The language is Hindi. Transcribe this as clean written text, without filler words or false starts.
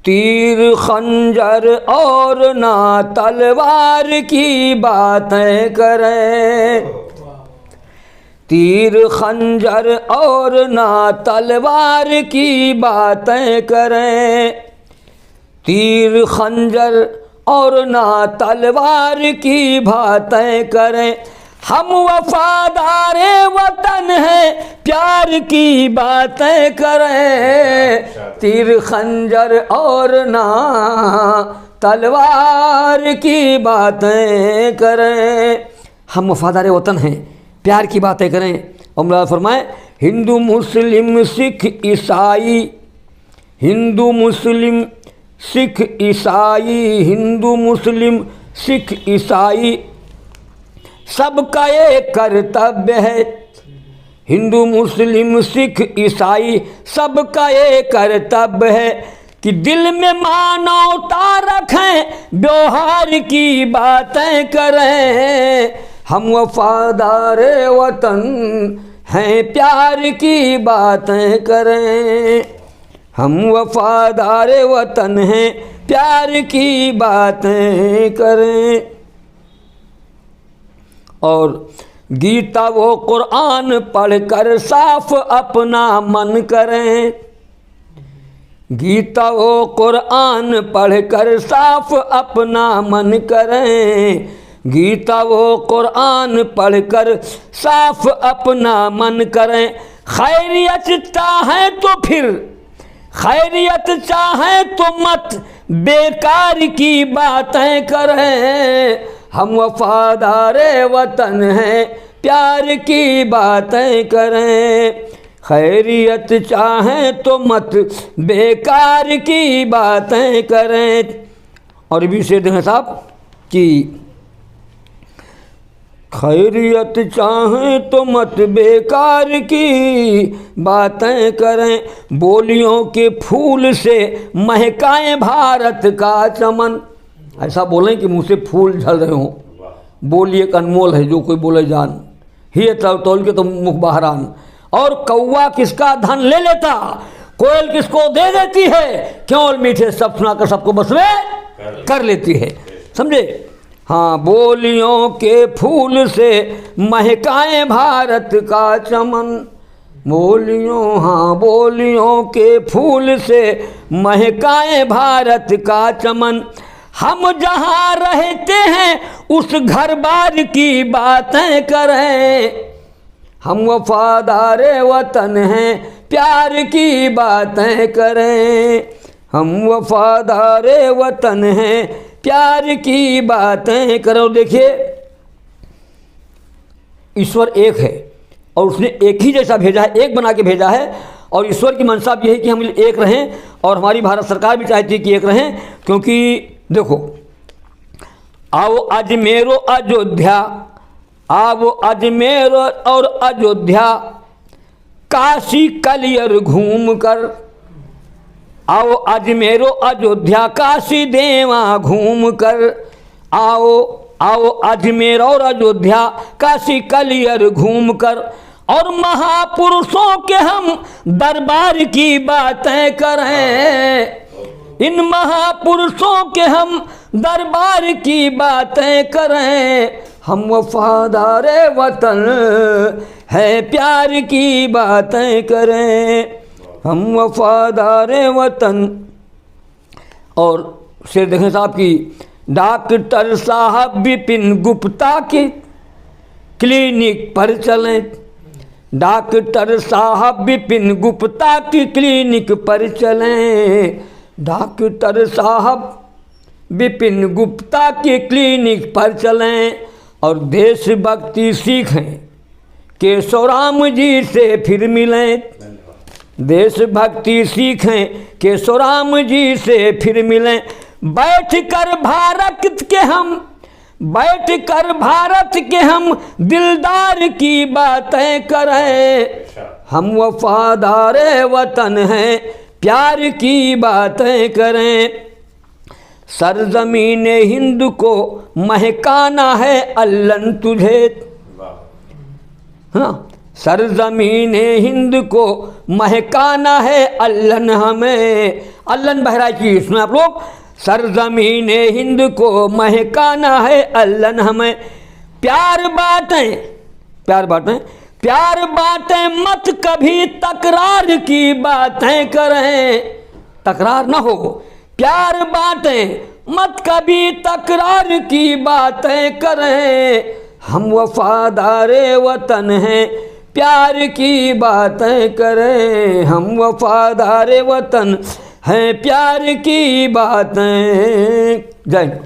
तीर खंजर और ना तलवार की बातें करें, तीर खंजर और ना तलवार की बातें करें, तीर खंजर और ना तलवार की बातें करें। हम वफादारे वतन हैं, प्यार की बातें करें, तीर खंजर और ना तलवार की बातें करें। हम वफादारे वतन हैं, प्यार की बातें करें। और मौला फरमाए हिंदू मुस्लिम सिख ईसाई, हिंदू मुस्लिम सिख ईसाई, हिंदू मुस्लिम सिख ईसाई सबका एक कर्तव्य है, हिंदू मुस्लिम सिख ईसाई सबका एक कर्तव्य है कि दिल में मानवता रखें, व्यवहार की बातें करें। हम वफादार वतन हैं, प्यार की बातें करें, हम वफादार वतन हैं, प्यार की बातें करें। और गीता वो कुरान पढ़कर साफ अपना मन करें, गीता वो कुरान पढ़कर साफ अपना मन करें, गीता वो कुरान पढ़कर साफ अपना मन करें। खैरियत चाहे तो फिर, खैरियत चाहे तो मत बेकार की बातें करें। हम वफादारे वतन हैं, प्यार की बातें करें, खैरियत चाहें तो मत बेकार की बातें करें। और भी शेर देखें साहब कि खैरियत चाहें तो मत बेकार की बातें करें, बोलियों के फूल से महकाएं भारत का चमन। ऐसा बोलें कि मुँह से फूल झल रहे हों, बोली एक अनमोल है जो कोई बोले जान, ही तौल के तो मुख बहरान। और कौवा किसका धन ले लेता, कोयल किसको दे देती है, क्यों मीठे सब सुनाकर सबको बस में कर लेती है। समझे? हाँ, बोलियों के फूल से महकाएं भारत का चमन, बोलियों, हाँ बोलियों के फूल से महकाएं भारत का चमन। हम जहाँ रहते हैं उस घर बार की बातें करें, हम वफादारे वतन हैं, प्यार की बातें करें, हम वफादारे वतन हैं, प्यार की बातें करो। देखिए ईश्वर एक है और उसने एक ही जैसा भेजा है, एक बना के भेजा है। और ईश्वर की मंशा भी है कि हम एक रहें, और हमारी भारत सरकार भी चाहती है कि एक रहें। क्योंकि देखो, आओ अजमेरो अयोध्या, आओ अजमेर और अयोध्या काशी कलियर घूम कर, आओ अजमेरो अयोध्या काशी देवा घूम कर, आओ आओ अजमेर और अयोध्या काशी कलियर घूम कर, और महापुरुषों के हम दरबार की बातें करें, इन महापुरुषों के हम दरबार की बातें करें। हम वफादारे वतन है, प्यार की बातें करें, हम वफादारे वतन। और शेर देखें साहब की, डॉक्टर साहब विपिन गुप्ता की क्लिनिक पर चलें, डॉक्टर साहब विपिन गुप्ता की क्लिनिक पर चलें, डॉक्टर साहब विपिन गुप्ता की क्लिनिक पर चलें, और देशभक्ति सीखें केशवराम जी से फिर मिलें, देशभक्ति सीखें केशवराम जी से फिर मिलें। बैठ कर भारत के हम दिलदार की बातें करें, हम वफादारे वतन हैं, प्यार की बातें करें। सरजमीन हिंद को महकाना है अल्लन तुझे, है ना, सरजमीन हिंद को महकाना है अल्लन हमें, अल्लन बहराइच की सुना आप लोग। सरजमीन हिंद को महकाना है अल्लन हमें, प्यार बातें, प्यार बातें, प्यार बातें मत कभी तकरार की बातें करें, तकरार ना हो, प्यार बातें मत कभी तकरार की बातें करें, हम वफादारे वतन हैं प्यार की बातें करें, हम वफादारे वतन हैं प्यार की बातें। जय।